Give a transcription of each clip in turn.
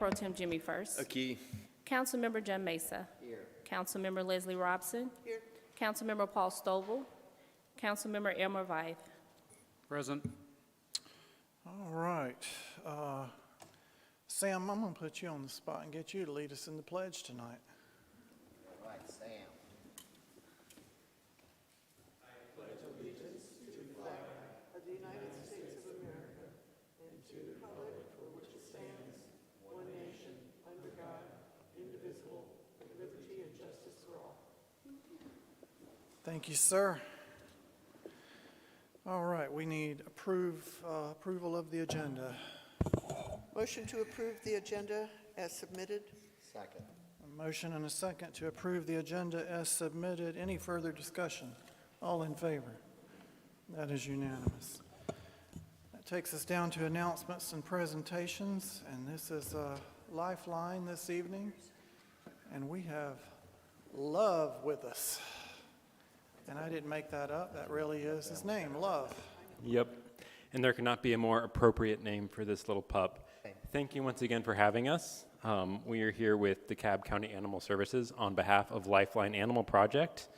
Pro Tem Jimmy First. Aki. Councilmember John Mesa. Here. Councilmember Leslie Robson. Here. Councilmember Paul Stovall. Councilmember Elmer Vythe. Present. All right. Sam, I'm going to put you on the spot and get you to lead us in the pledge tonight. All right, Sam. of the United States of America and to the republic for which it stands, one nation, under God, indivisible, with liberty and justice for all. Thank you, sir. All right, we need approval of the agenda. Motion to approve the agenda as submitted. Second. A motion and a second to approve the agenda as submitted. Any further discussion? All in favor? That is unanimous. That takes us down to announcements and presentations, and this is Lifeline this evening, and we have Love with us. And I didn't make that up. That really is his name, Love. Yep. And there cannot be a more appropriate name for this little pup. Thank you once again for having us. We are here with DeKalb County Animal Services on behalf of Lifeline Animal Project.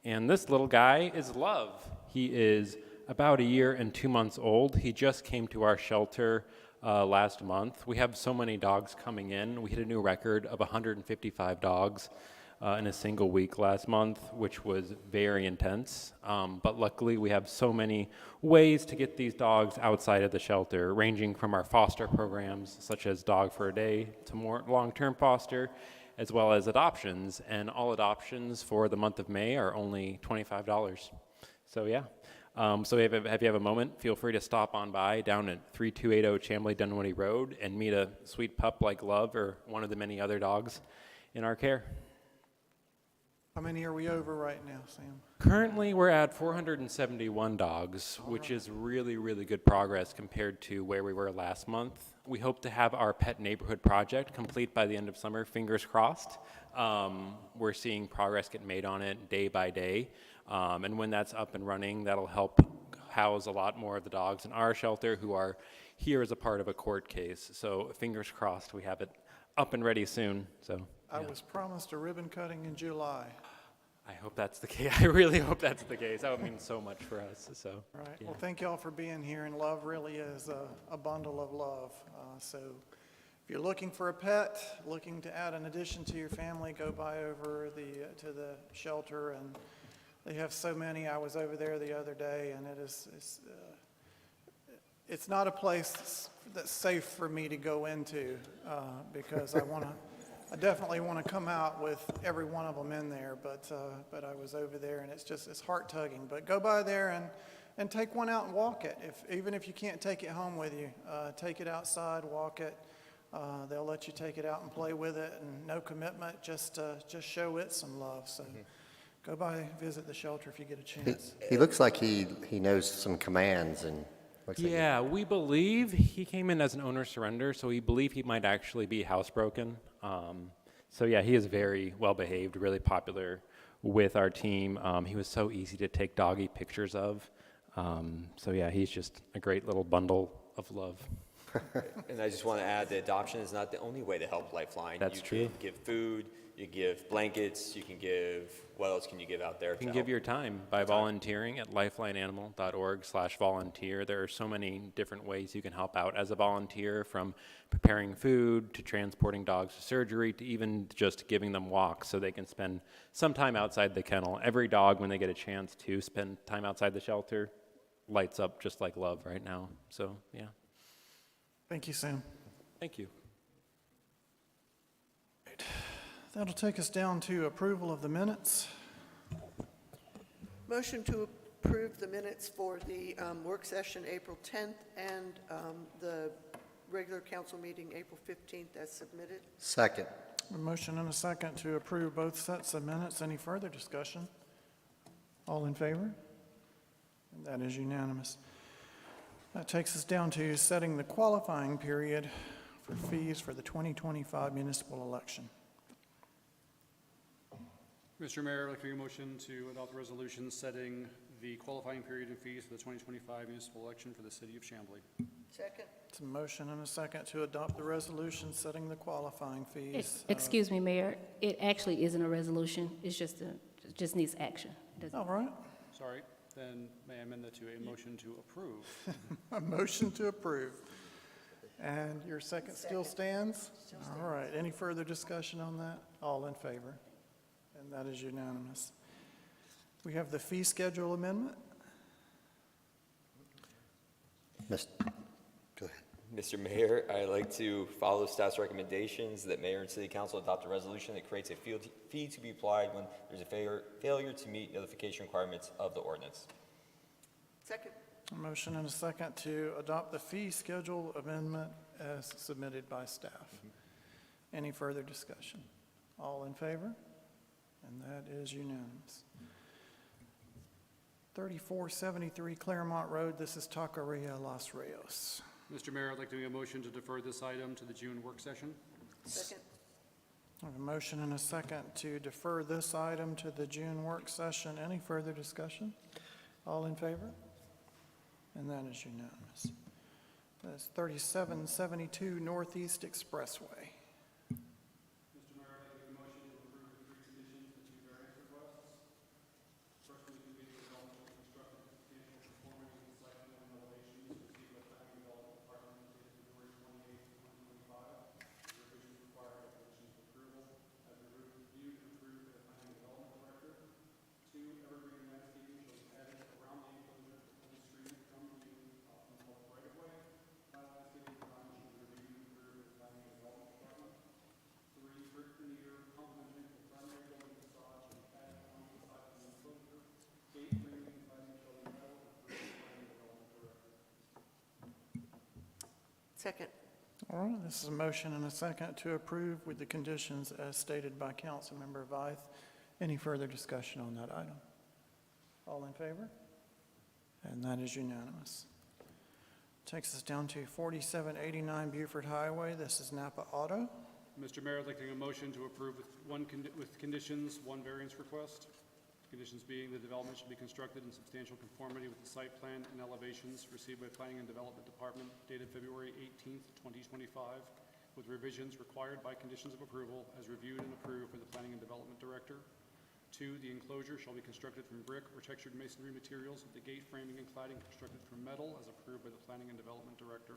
And this little guy is Love. He is about 1 year and 2 months old. He just came to our shelter last month. We have so many dogs coming in. We hit a new record of 155 dogs in a single week last month, which was very intense. But luckily, we have so many ways to get these dogs outside of the shelter, ranging from our foster programs, such as Dog for a Day, to more long-term foster, as well as adoptions. And all adoptions for the month of May are only $25. So yeah. So if you have a moment, feel free to stop on by down at 3280 Chamblee Dunwoody Road and meet a sweet pup like Love or one of the many other dogs in our care. How many are we over right now, Sam? Currently, we're at 471 dogs, which is really, really good progress compared to where we were last month. We hope to have our pet neighborhood project complete by the end of summer, fingers crossed. We're seeing progress get made on it day by day. And when that's up and running, that'll help house a lot more of the dogs in our shelter who are here as a part of a court case. So fingers crossed we have it up and ready soon. So I was promised a ribbon cutting in July. I hope that's the case. I really hope that's the case. That would mean so much for us. So, All right. yeah. Well, thank you all for being here, and Love really is a bundle of love. So if you're looking for a pet, looking to add an addition to your family, go by over to the shelter, and they have so many. I was over there the other day, and it's not a place that's safe for me to go into because I definitely want to come out with every one of them in there, but I was over there, and it's heart-tugging. But go by there and take one out and walk it. Even if you can't take it home with you, take it outside, walk it. They'll let you take it out and play with it, and no commitment, just show it some love. So go by, visit the shelter if you get a chance. He looks like he knows some commands and looks like Yeah, we believe he came in as an owner surrender, so we believe he might actually be housebroken. So yeah, he is very well behaved, really popular with our team. He was so easy to take doggy pictures of. So yeah, he's just a great little bundle of love. And I just want to add that adoption is not the only way to help Lifeline. That's true. You can give food, you give blankets, you can give, what else can you give out there? You can give your time by volunteering at lifelineanimal.org/volunteer. There are so many different ways you can help out as a volunteer, from preparing food to transporting dogs to surgery to even just giving them walks so they can spend some time outside the kennel. Every dog, when they get a chance to spend time outside the shelter, lights up just like Love right now. So, yeah. Thank you, Sam. Thank you. That'll take us down to approval of the minutes. Motion to approve the minutes for the work session April 10th and the regular council meeting April 15th as submitted. Second. A motion and a second to approve both sets of minutes. Any further discussion? All in favor? And that is unanimous. That takes us down to setting the qualifying period for fees for the 2025 municipal election. Mr. Mayor, I'd like to make a motion to adopt the resolution setting the qualifying period and fees for the 2025 municipal election for the city of Chamblee. Second. It's a motion and a second to adopt the resolution setting the qualifying fees. Excuse me, Mayor, it actually isn't a resolution, it's just it just needs action. It doesn't- All right, Sorry, then may I amend that to a motion to approve? a motion to approve. And your second still stands? All right, any further discussion on that? All in favor? And that is unanimous. We have the fee schedule amendment. Go ahead. Mr. Mayor, I'd like to follow staff's recommendations that mayor and city council adopt a resolution that creates a fee to be applied when there's a failure to meet notification requirements of the ordinance. Second. A motion and a second to adopt the fee schedule amendment as submitted by staff. Any further discussion? All in favor? And that is unanimous. 3473 Claremont Road, this is Taqueria Los Rios. Mr. Mayor, I'd like to make a motion to defer this item to the June work session. Second. I have a motion and a second to defer this item to the June work session. Any further discussion? All in favor? And that is unanimous. That's 3772 Northeast Expressway. Mr. Mayor, I'd like to make a motion to approve the three conditions, the two variance requests. First one is to be the development of constructed substantial conformity with site plan and elevations received by planning and development department dated February 28, 2025. The revisions required by conditions of approval as reviewed and approved by the planning and development director. Two, evergreen landscaping shall be added around the enclosure to pull the stream from view from the public right of way. Landscaping design should be reviewed and approved by the planning and development department. Three, brick veneer complementing the primary building facade should be added along the side of the enclosure. Gate framing and lighting shall be metal approved by the planning and development director. Second. All right, this is a motion and a second to approve with the conditions as stated by Councilmember Vythe. Any further discussion on that item? All in favor? And that is unanimous. Takes us down to 4789 Buford Highway. This is Napa Auto. Mr. Mayor, I'd like to make a motion to approve with conditions, one variance request. Conditions being the development should be constructed in substantial conformity with the site plan and elevations received by Planning and Development Department dated February 18th, 2025, with revisions required by conditions of approval as reviewed and approved by the Planning and Development Director. Two, the enclosure shall be constructed from brick or textured masonry materials with the gate framing and cladding constructed from metal as approved by the Planning and Development Director.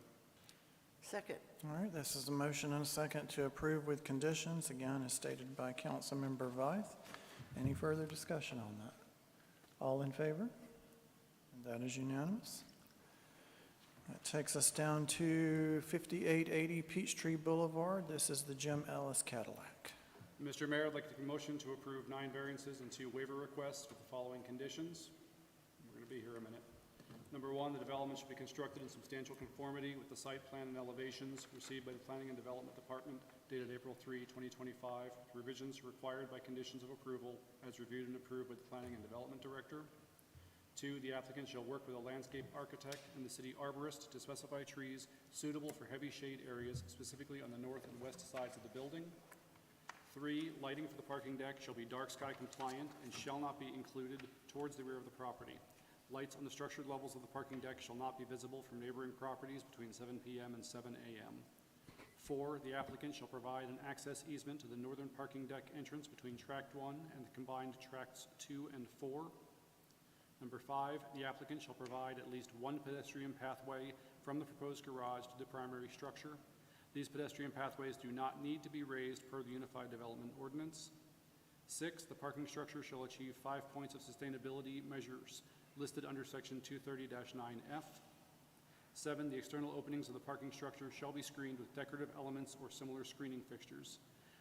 Second. All right, this is a motion and a second to approve with conditions, again, as stated by Councilmember Vythe. Any further discussion on that? All in favor? And that is unanimous. That takes us down to 5880 Peachtree Boulevard. This is the Jim Ellis Cadillac. Mr. Mayor, I'd like to make a motion to approve 9 variances and 2 waiver requests with the following conditions. We're going to be here a minute. Number 1, the development should be constructed in substantial conformity with the site plan and elevations received by the Planning and Development Department dated April 3, 2025, with revisions required by conditions of approval as reviewed and approved by the Planning and Development Director. 2, the applicant shall work with a landscape architect and the city arborist to specify trees suitable for heavy shade areas, specifically on the north and west sides of the building. 3, lighting for the parking deck shall be dark sky compliant and shall not be included towards the rear of the property. Lights on the structured levels of the parking deck shall not be visible from neighboring properties between 7 p.m. and 7 a.m. 4, the applicant shall provide an access easement to the northern parking deck entrance between Tract 1 and the combined Tracts 2 and 4. Number 5, the applicant shall provide at least one pedestrian pathway from the proposed garage to the primary structure. These pedestrian pathways do not need to be raised per the Unified Development Ordinance. 6, the parking structure shall achieve 5 points of sustainability measures listed under section 230-9F. 7, the external openings of the parking structure shall be screened with decorative elements or similar screening fixtures.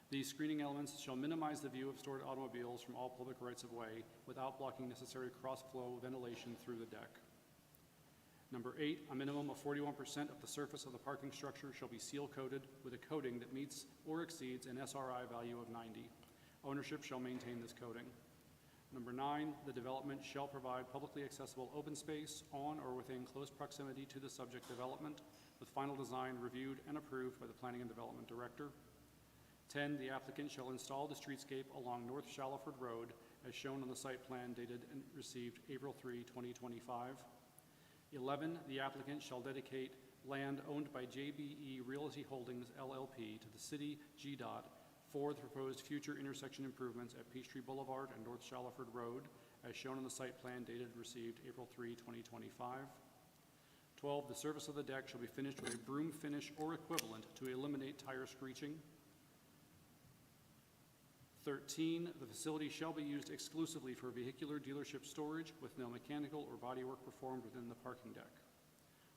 These screening elements shall minimize the view of stored automobiles from all public rights-of-way without blocking necessary cross-flow ventilation through the deck. Number 8, a minimum of 41% of the surface of the parking structure shall be seal-coated with a coating that meets or exceeds an SRI value of 90. Ownership shall maintain this coating. Number 9, the development shall provide publicly accessible open space on or within close proximity to the subject development, with final design reviewed and approved by the Planning and Development Director. 10, the applicant shall install the streetscape along North Shallowford Road as shown on the site plan dated and received April 3, 2025. 11, the applicant shall dedicate land owned by JBE Realty Holdings LLP to the city GDOT for the proposed future intersection improvements at Peachtree Boulevard and North Shaliford Road, as shown on the site plan dated and received April 3, 2025. 12, the surface of the deck shall be finished with a broom finish or equivalent to eliminate tire screeching. 13, the facility shall be used exclusively for vehicular dealership storage with no mechanical or bodywork performed within the parking deck.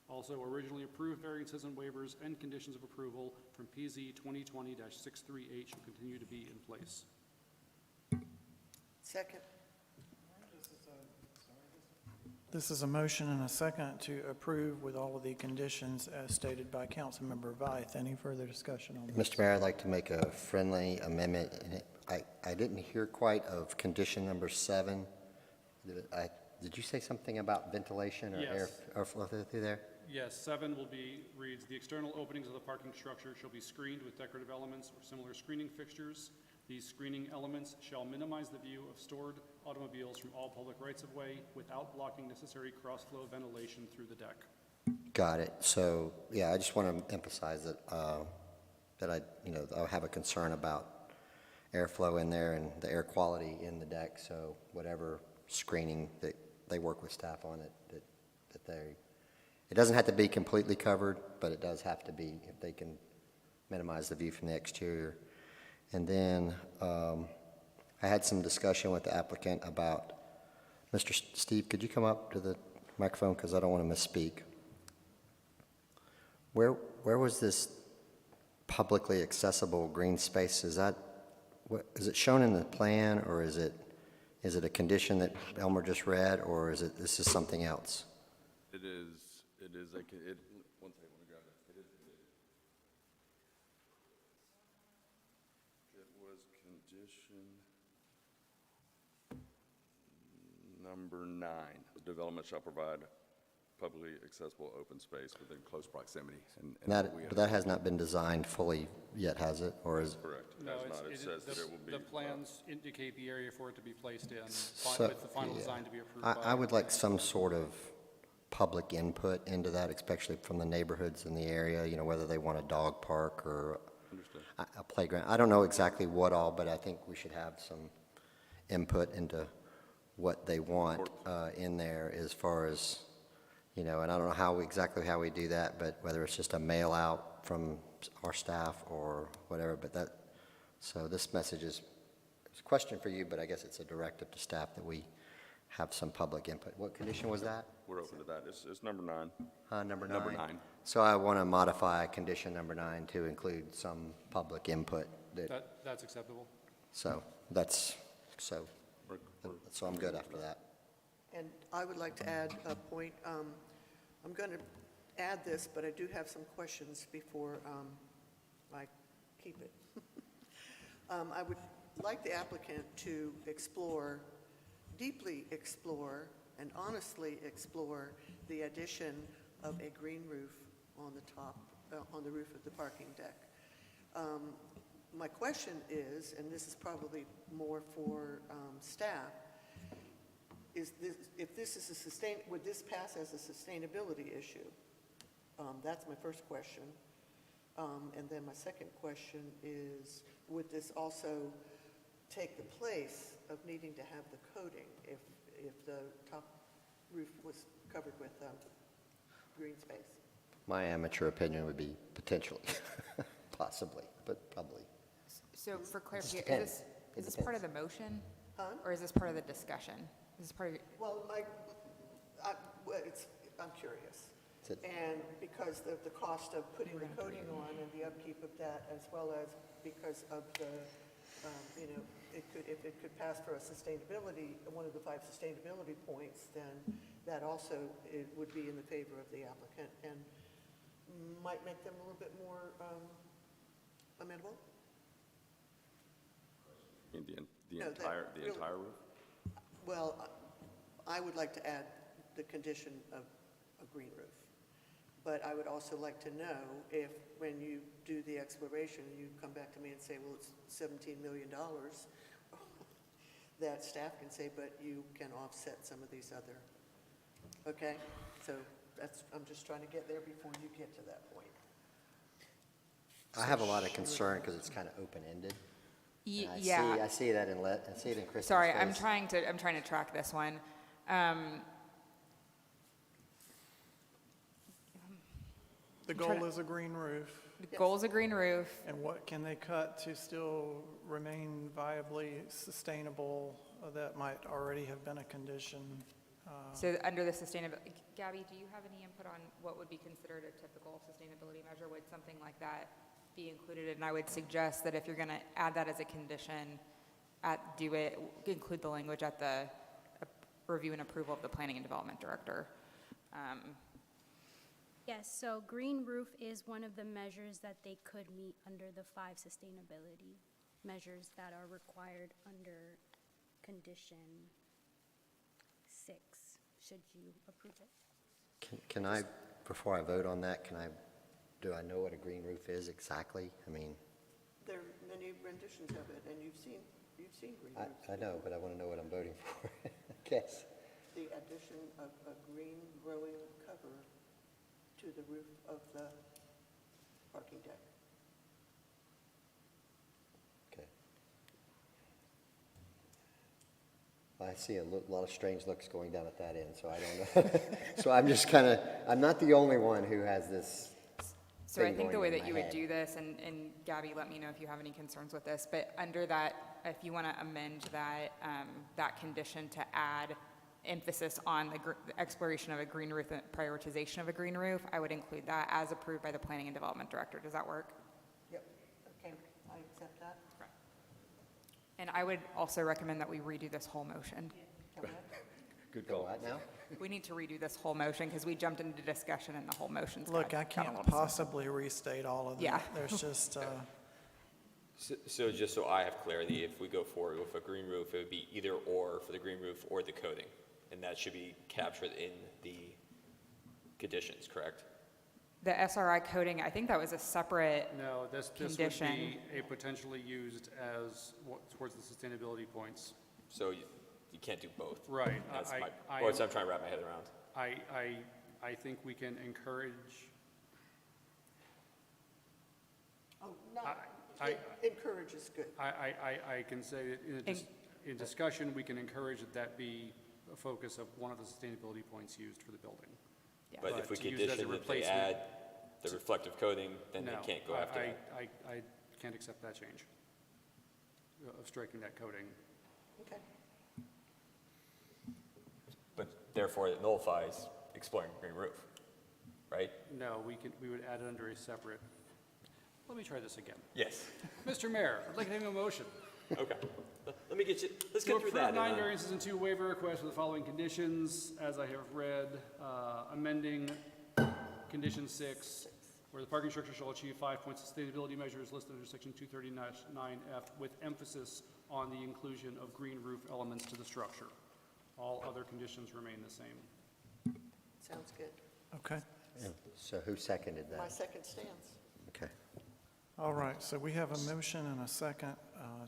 Also, originally approved variances and waivers and conditions of approval from PZ 2020-638 shall continue to be in place. Second. This is a motion and a second to approve with all of the conditions as stated by Councilmember Vyth. Any further discussion on this? Mr. Mayor, I'd like to make a friendly amendment. And I didn't hear quite of condition number 7. Did you say something about ventilation or Yes. airflow through there? Yes, 7 reads, the external openings of the parking structure shall be screened with decorative elements or similar screening fixtures. These screening elements shall minimize the view of stored automobiles from all public rights-of-way without blocking necessary cross-flow ventilation through the deck. Got it. So, yeah, I just want to emphasize that, I have a concern about airflow in there and the air quality in the deck. So whatever screening that they work with staff on it, it doesn't have to be completely covered, but it does have to be if they can minimize the view from the exterior. And then I had some discussion with the applicant about, Mr. Steve, could you come up to the microphone because I don't want to misspeak. Where was this publicly accessible green space? Is it shown in the plan, or is it a condition that Elmer just read, or is it this is something else? It is one second, let me grab it. It was condition number 9. The development shall provide publicly accessible open space within close proximity. But that has not been designed fully yet, has it? Or is Correct. No, It has not. It says that it will be. the plans indicate the area for it to be placed in, So- with the final yeah. design to be approved by. I would like some sort of public input into that, especially from the neighborhoods in the area, whether they want a dog park or Understood. a playground. I don't know exactly what all, but I think we should have some input into what they want in there as far as, and I don't know exactly how we do that, but whether it's just a mail out from our staff or whatever, so this message is a question for you, but I guess it's a directive to staff that we have some public input. What condition was that? We're open to that. It's number 9. Number 9? Number 9. So I want to modify condition number 9 to include some public input That's acceptable. so I'm good after that. And I would like to add a point. I'm going to add this, but I do have some questions before I keep it. I would like the applicant to deeply explore, and honestly explore the addition of a green roof on the top, on the roof of the parking deck. My question is, and this is probably more for staff, would this pass as a sustainability issue? That's my first question. And then my second question is, would this also take the place of needing to have the coating if the top roof was covered with green space? My amateur opinion would be potentially, possibly, but probably. So for clarification, depends. is this part of the motion? Huh? Or is this part of the discussion? Is this part of, Well, I'm curious. Is it- And because of the cost of putting the coating on and the upkeep of that, as well as because of the, if it could pass for a sustainability, one of the 5 sustainability points, then that also it would be in the favor of the applicant and might make them a little bit more amenable. The No, that entire really- roof? Well, I would like to add the condition of a green roof. But I would also like to know if, when you do the exploration, you come back to me and say, well, it's $17 million, that staff can say, but you can offset some of these other, okay? So I'm just trying to get there before you get to that point. I have a lot of concern because it's kind of open-ended. And I Yeah, see that I see it in Kristen's sorry, I'm face. trying to track this one. The trying goal to- is a green roof, The goal's a green roof. and what can they cut to still remain viably sustainable that might already have been a condition? So under the sustainability, Gabby, do you have any input on what would be considered a typical sustainability measure? Would something like that be included? And I would suggest that if you're going to add that as a condition, include the language at the review and approval of the planning and development director. Yes, so green roof is one of the measures that they could meet under the 5 sustainability measures that are required under condition 6, should you approve it. Can I, before I vote on that, do I know what a green roof is exactly? I mean, There are many renditions of it, and you've seen green roofs. I know, but I want to know what I'm voting for, I guess. The addition of a green growing cover to the roof of the parking deck. Okay. I see a lot of strange looks going down at that end, so I don't know. So I'm just kind of, I'm not the only one who has this So I thing think the going way in that my you would head. do this, and Gabby, let me know if you have any concerns with this, but under that, if you want to amend that condition to add emphasis on the exploration of a green roof and prioritization of a green roof, I would include that as approved by the planning and development director. Does that work? Yep, okay, I accept that. And I would also recommend that we redo this whole motion. Correct? Good Go call. what now? We need to redo this whole motion because we jumped into discussion and the whole motion's Look, got I a can't little messy. possibly restate all of Yeah. that. There's just, So just so I have clarity, if we go forward with a green roof, it would be either or for the green roof or the coating. And that should be captured in the conditions, correct? The SRI coding, I think that was a separate, No, this would Condition. be a potentially used as, towards the sustainability points. So you can't do both. Right. That's I- my, I- or so I'm trying to wrap my head around. I think we can encourage, Oh, no, I- encourage is good. I can say that in discussion, we can encourage that be a focus of one of the sustainability points used for the building. But if we to use it as a condition that they replacement- add the reflective coating, then they No, can't go after that. I can't accept that change of striking that coding. Okay. But therefore it nullifies exploring green roof, right? No, we would add it under a separate, let me try this again. Yes. Mr. Mayor, I'd like to make a motion. Okay. Let me get you, let's To get through approve that. 9 variances and 2 waiver requests with the following conditions, as I have read, amending condition 6, where the parking structure shall achieve 5-point sustainability measures listed under section 239-9F with emphasis on the inclusion of green roof elements to the structure. All other conditions remain the same. Sounds good. okay. So who seconded My that? second stands. Okay. All right, so we have a motion and a second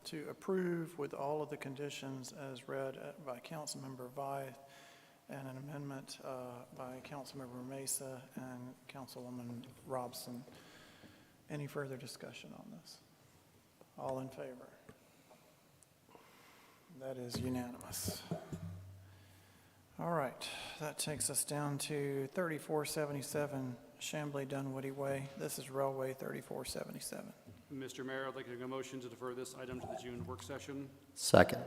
to approve with all of the conditions as read by Councilmember Vyeth and an amendment by Councilmember Mesa and Councilwoman Robson. Any further discussion on this? All in favor? That is unanimous. All right, that takes us down to 3477 Chamblee Dunwoody Way. This is Railway 3477. Mr. Mayor, I'd like to make a motion to defer this item to the June work session. Second.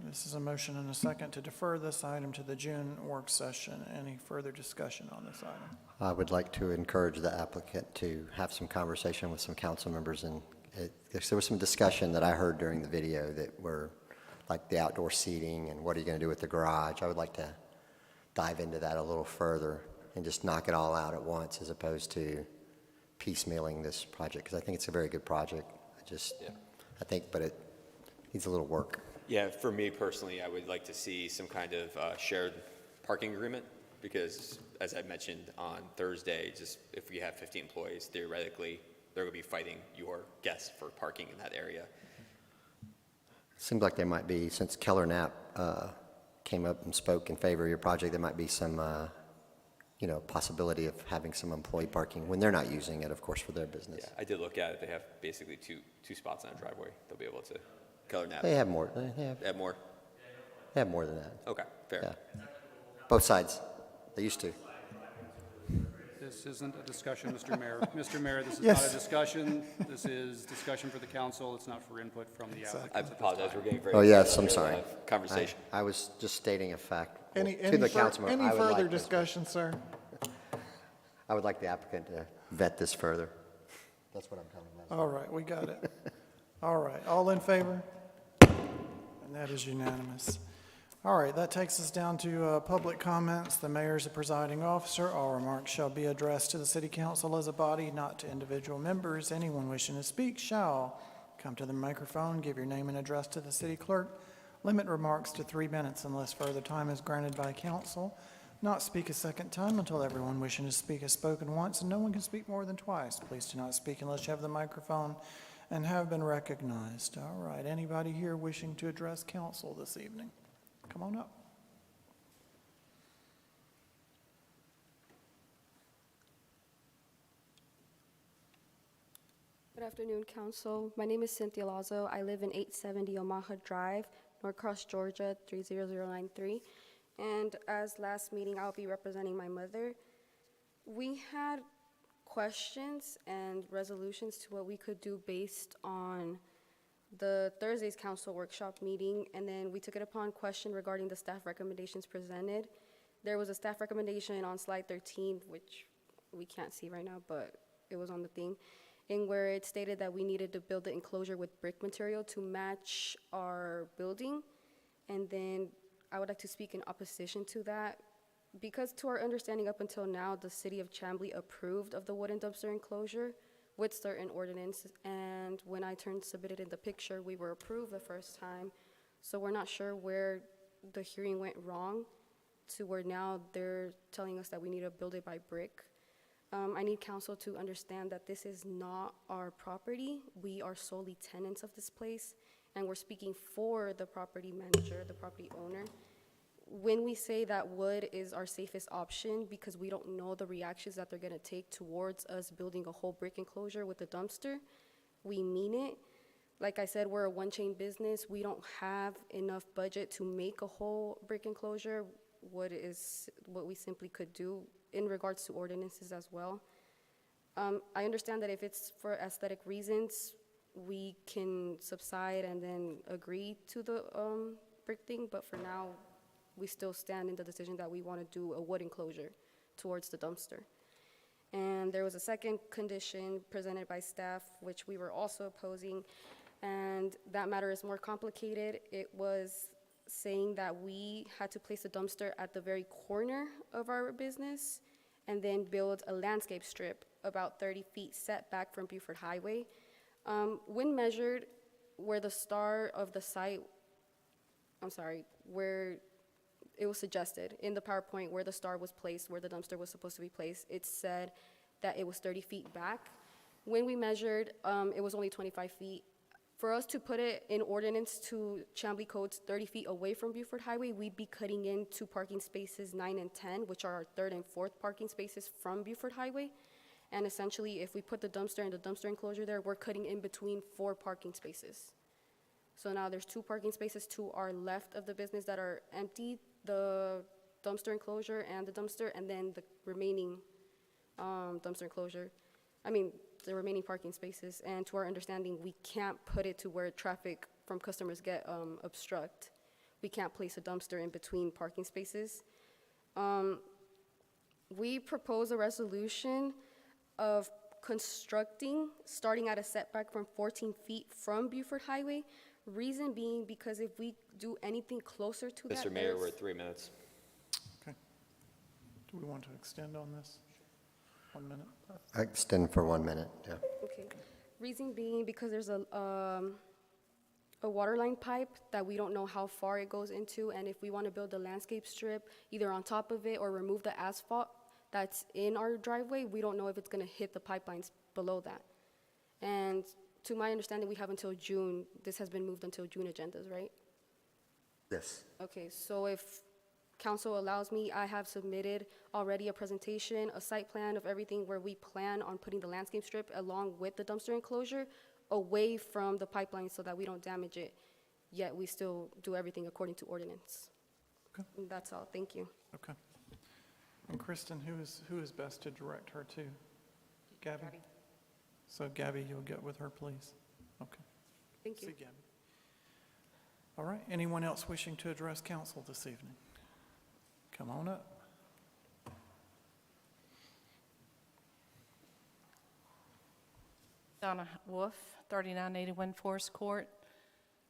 This is a motion and a second to defer this item to the June work session. Any further discussion on this item? I would like to encourage the applicant to have some conversation with some council members, and there was some discussion that I heard during the video that were like the outdoor seating and what are you going to do with the garage. I would like to dive into that a little further and just knock it all out at once as opposed to piecemealing this project, because I think it's a very good project. I think, but it needs a little work. Yeah, for me personally, I would like to see some kind of shared parking agreement, because as I mentioned on Thursday, just if we have 50 employees, theoretically, they're going to be fighting your guests for parking in that area. Seems like there might be, since Keller Knapp came up and spoke in favor of your project, there might be some possibility of having some employee parking when they're not using it, of course, for their business. Yeah, I did look at it. They have basically two spots on a driveway. They'll be able to color navigate. They have more, They have more? they have more than that, Okay, fair. yeah. Both sides, they used to. This isn't a discussion, Mr. Mayor. Mr. Mayor, this is Yes. not a discussion. This is discussion for the council. It's not for input from the applicant. I apologize, we're getting very. Oh, yes, excited I'm here. sorry. We'll have Conversation. I was just stating a fact. Any, To any the fur- councilman, any I would further like this- discussion, sir? I would like the applicant to vet this further. That's what I'm telling you. All right, we got it. All right, all in favor? And that is unanimous. All right, that takes us down to public comments. The mayor is the presiding officer. All remarks shall be addressed to the city council as a body, not to individual members. Anyone wishing to speak shall come to the microphone, give your name and address to the city clerk. Limit remarks to 3 minutes unless further time is granted by council. Not speak a second time until everyone wishing to speak has spoken once, and no one can speak more than twice. Please do not speak unless you have the microphone and have been recognized. All right, anybody here wishing to address council this evening? Come on up. Good afternoon, Council. My name is Cynthia Lazo. I live in 870 Omaha Drive, Norcross, Georgia, 30093. And as last meeting, I'll be representing my mother. We had questions and resolutions to what we could do based on the Thursday's council workshop meeting, and then we took it upon question regarding the staff recommendations presented. There was a staff recommendation on slide 13, which we can't see right now, but it was on the thing, in where it stated that we needed to build the enclosure with brick material to match our building. And then I would like to speak in opposition to that, because to our understanding up until now, the city of Chamblee approved of the wooden dumpster enclosure with certain ordinances, and when I submitted in the picture, we were approved the first time. So we're not sure where the hearing went wrong to where now they're telling us that we need to build it by brick. I need council to understand that this is not our property. We are solely tenants of this place, and we're speaking for the property manager, the property owner. When we say that wood is our safest option because we don't know the reactions that they're gonna take towards us building a whole brick enclosure with a dumpster, we mean it. Like I said, we're a one-chain business. We don't have enough budget to make a whole brick enclosure. Wood is what we simply could do in regards to ordinances as well. I understand that if it's for aesthetic reasons, we can subside and then agree to the brick thing, but for now, we still stand in the decision that we want to do a wood enclosure towards the dumpster. And there was a second condition presented by staff, which we were also opposing, and that matter is more complicated. It was saying that we had to place a dumpster at the very corner of our business and then build a landscape strip about 30 feet set back from Buford Highway. When measured, where the star of the site, where it was suggested in the PowerPoint where the star was placed, where the dumpster was supposed to be placed, it said that it was 30 feet back. When we measured, it was only 25 feet. For us to put it in ordinance to Chamblee codes 30 feet away from Buford Highway, we'd be cutting in 2 parking spaces, 9 and 10, which are our 3rd and 4th parking spaces from Buford Highway. And essentially, if we put the dumpster and the dumpster enclosure there, we're cutting in between 4 parking spaces. So now there's 2 parking spaces to our left of the business that are empty, the dumpster enclosure and the dumpster, and then the remaining dumpster enclosure. The remaining parking spaces. And to our understanding, we can't put it to where traffic from customers get obstruct. We can't place a dumpster in between parking spaces. We propose a resolution of constructing, starting at a setback from 14 feet from Buford Highway. Reason being because if we do anything closer to that. Mr. Mayor, we're at 3 minutes. Okay. Do we want to extend on this? 1 minute? I extend for 1 minute, yeah. Okay. Reason being because there's a water line pipe that we don't know how far it goes into, and if we want to build a landscape strip either on top of it or remove the asphalt that's in our driveway, we don't know if it's going to hit the pipelines below that. And to my understanding, we have until June. This has been moved until June agendas, right? Yes. Okay, so if council allows me, I have submitted already a presentation, a site plan of everything where we plan on putting the landscape strip along with the dumpster enclosure away from the pipeline so that we don't damage it, yet we still do everything according to ordinance. Okay. And that's all, thank you. Okay. And Kristen, who is best to direct her to? Gabby? So Gabby, you'll get with her, please. Okay. Thank you. See Gabby. All right, anyone else wishing to address council this evening? Come on up. Donna Wolf, 3981 Forest Court.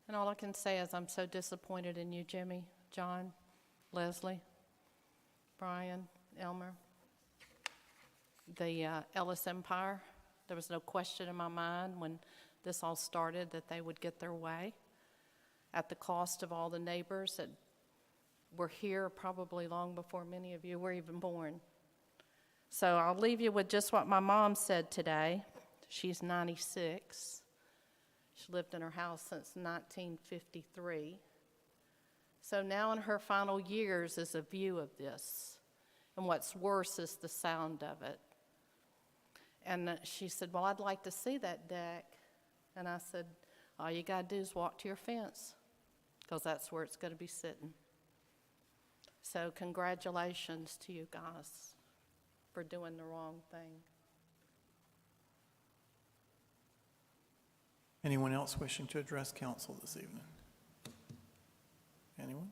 And all I can say is I'm so disappointed in you, Jimmy, John, Leslie, Brian, Elmer. The Ellis Empire, there was no question in my mind when this all started that they would get their way at the cost of all the neighbors that were here probably long before many of you were even born. So I'll leave you with just what my mom said today. She's 96. She lived in her house since 1953. So now in her final years is a view of this. And what's worse is the sound of it. And she said, well, I'd like to see that deck. And I said, all you got to do is walk to your fence, because that's where it's going to be sitting. So congratulations to you guys for doing the wrong thing. Anyone else wishing to address council this evening? Anyone?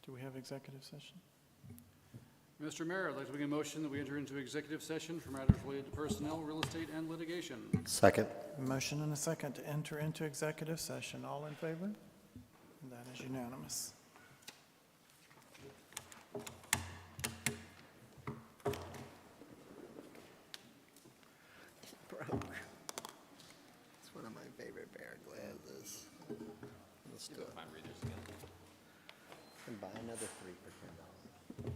Do we have executive session? Mr. Mayor, I'd like to make a motion that we enter into executive session for matters related to personnel, real estate, and litigation. Second. Motion and a second to enter into executive session. All in favor? And that is unanimous. Broke. It's one of my favorite bear glasses. Let's do it. Fine readers again. And buy another 3 for $10.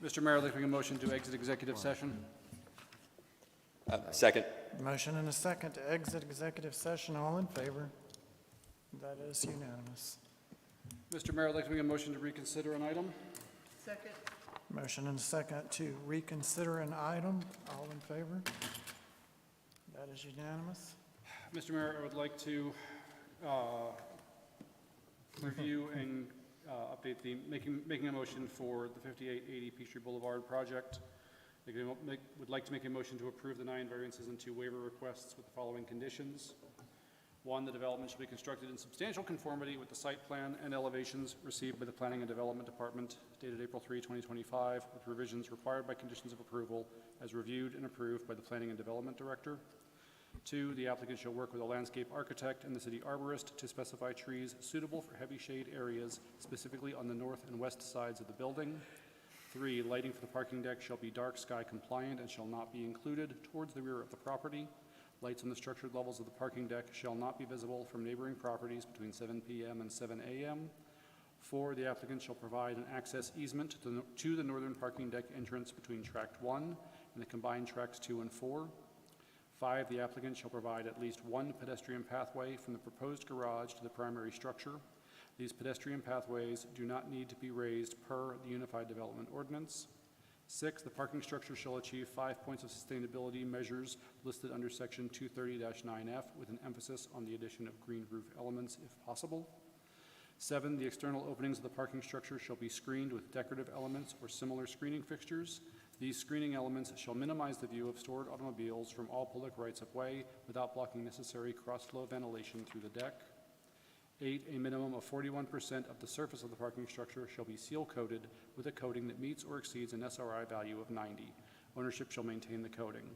Mr. Mayor, I'd like to make a motion to exit executive session. Second. Motion and a second to exit executive session. All in favor? That is unanimous. Mr. Mayor, I'd like to make a motion to reconsider an item. Second. Motion and a second to reconsider an item. All in favor? That is unanimous. Mr. Mayor, I would like to review and update making a motion for the 5880 Peachtree Boulevard project. Would like to make a motion to approve the 9 variances and 2 waiver requests with the following conditions. 1, the development shall be constructed in substantial conformity with the site plan and elevations received by the Planning and Development Department dated April 3, 2025, with revisions required by conditions of approval as reviewed and approved by the Planning and Development Director. 2, the applicant shall work with a landscape architect and the city arborist to specify trees suitable for heavy shade areas, specifically on the north and west sides of the building. 3, lighting for the parking deck shall be dark sky compliant and shall not be included towards the rear of the property. Lights on the structured levels of the parking deck shall not be visible from neighboring properties between 7 p.m. and 7 a.m. 4, the applicant shall provide an access easement to the northern parking deck entrance between Tract 1 and the combined Tracts 2 and 4. 5, the applicant shall provide at least 1 pedestrian pathway from the proposed garage to the primary structure. These pedestrian pathways do not need to be raised per the Unified Development Ordinance. 6, the parking structure shall achieve 5 points of sustainability measures listed under Section 230-9F with an emphasis on the addition of green roof elements if possible. 7, the external openings of the parking structure shall be screened with decorative elements or similar screening fixtures. These screening elements shall minimize the view of stored automobiles from all public rights-of-way without blocking necessary cross-flow ventilation through the deck. 8, a minimum of 41% of the surface of the parking structure shall be seal-coated with a coating that meets or exceeds an SRI value of 90. Ownership shall maintain the coating.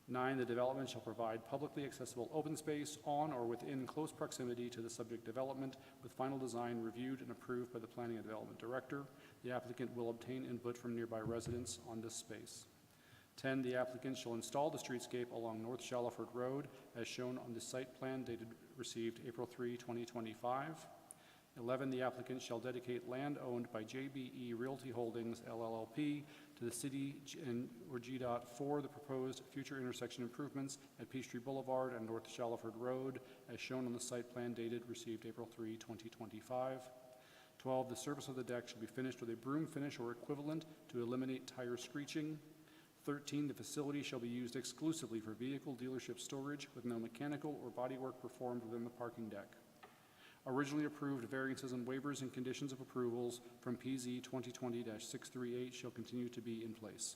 9, the development shall provide publicly accessible open space on or within close proximity to the subject development with final design reviewed and approved by the Planning and Development Director. The applicant will obtain input from nearby residents on this space. 10, the applicant shall install the streetscape along North Shallowford Road as shown on the site plan dated received April 3, 2025. 11, the applicant shall dedicate land owned by JBE Realty Holdings, LLP, to the city or GDOT for the proposed future intersection improvements at Peachtree Boulevard and North Shallowford Road as shown on the site plan dated received April 3, 2025. 12, the surface of the deck shall be finished with a broom finish or equivalent to eliminate tire screeching. 13, the facility shall be used exclusively for vehicle dealership storage with no mechanical or bodywork performed within the parking deck. Originally approved variances and waivers and conditions of approvals from PZ 2020-638 shall continue to be in place.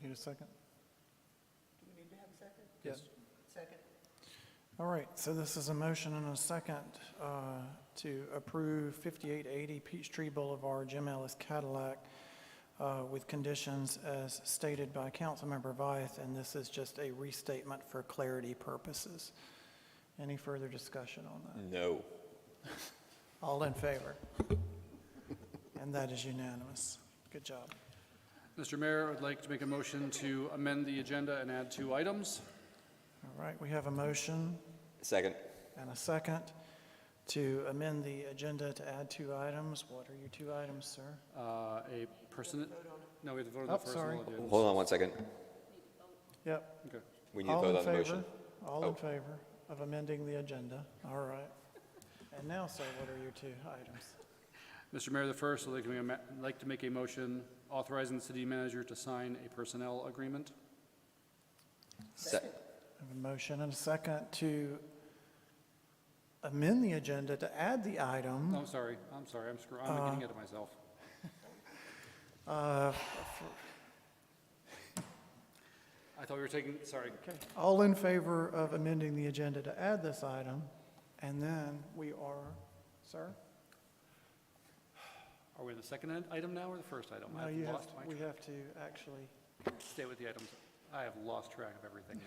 Need a second? Do we need to have a second? Yes. Second. All right, so this is a motion and a second to approve 5880 Peachtree Boulevard, Jim Ellis Cadillac, with conditions as stated by Councilmember Vyeth, and this is just a restatement for clarity purposes. Any further discussion on that? No. All in favor? And that is unanimous. Good job. Mr. Mayor, I'd like to make a motion to amend the agenda and add 2 items. All right, we have a motion Second. and a second to amend the agenda to add 2 items. What are your 2 items, sir? A person, no, we have to vote on Oh, the first sorry. one. Of the Hold on 1 second. Yep. Okay. We need to All vote in on the favor? motion. All Oh. in favor of amending the agenda? All right. And now, sir, what are your 2 items? Mr. Mayor, the first, I'd like to make a motion authorizing the city manager to sign a personnel agreement. Se- I have a motion and a second to amend the agenda to add the item. Oh, I'm sorry, I'm getting ahead of myself. uh, I thought we were taking, sorry. Okay. All in favor of amending the agenda to add this item? And then we are, sir? Are we in the second item now or the first item? No, I've you have, lost my we have to actually, Stay with the items. I have lost track of everything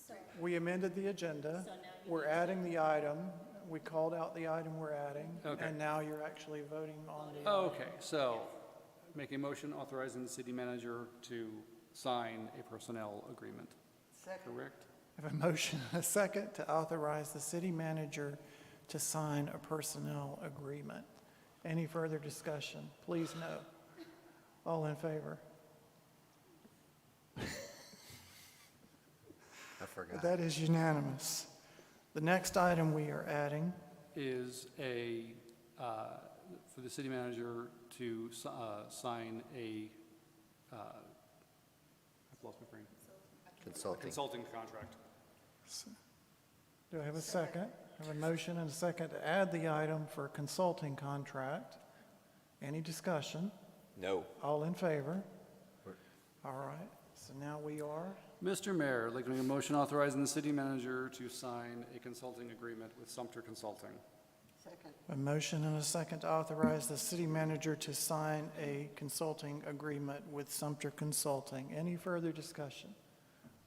now. we amended the agenda. We're adding the item. We called out the item we're adding. Okay. And now you're actually voting on the. Okay, so make a motion authorizing the city manager to sign a personnel agreement, Second. correct? I have a motion and a second to authorize the city manager to sign a personnel agreement. Any further discussion? Please no. All in favor? I forgot. That is unanimous. The next item we are adding, Is for the city manager to sign I've lost my brain, Consulting. consulting contract. do I have a second? I have a motion and a second to add the item for consulting contract. Any discussion? No. All in favor? All right, so now we are, Mr. Mayor, I'd like to make a motion authorizing the city manager to sign a consulting agreement with Sumter Consulting. Second. a motion and a second to authorize the city manager to sign a consulting agreement with Sumter Consulting. Any further discussion?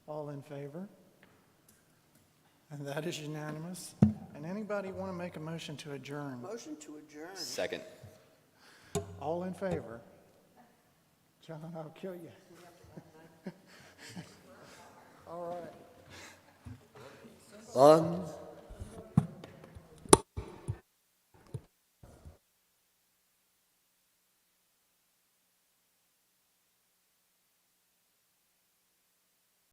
All in favor? And that is unanimous. And anybody want to make a motion to adjourn? Motion to adjourn. Second. All in favor? John, I'll kill you. All right. On